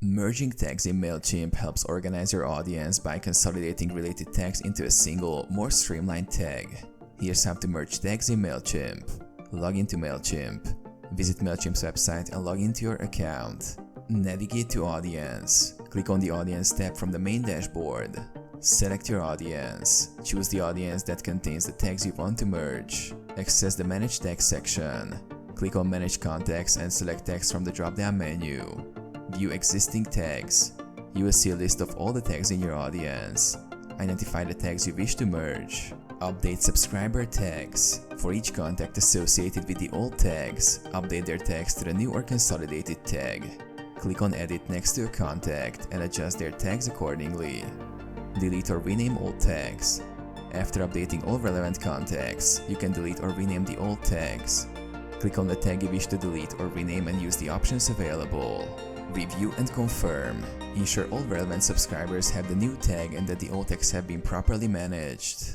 Merging tags in Mailchimp helps organize your audience by consolidating related tags into a single, more streamlined tag. Here's how to merge tags in Mailchimp. Log into Mailchimp. Visit Mailchimp's website and log into your account. Navigate to Audience. Click on the Audience tab from the main dashboard. Select your audience. Choose the audience that contains the tags you want to merge. Access the Manage Tags section. Click on Manage Contacts and select tags from the drop-down menu. View existing tags. You will see a list of all the tags in your audience. Identify the tags you wish to merge. Update subscriber tags. For each contact associated with the old tags, update their tags to the new or consolidated tag. Click on Edit next to a contact and adjust their tags accordingly. Delete or rename old tags. After updating all relevant contacts, you can delete or rename the old tags. Click on the tag you wish to delete or rename and use the options available. Review and confirm. Ensure all relevant subscribers have the new tag and that the old tags have been properly managed.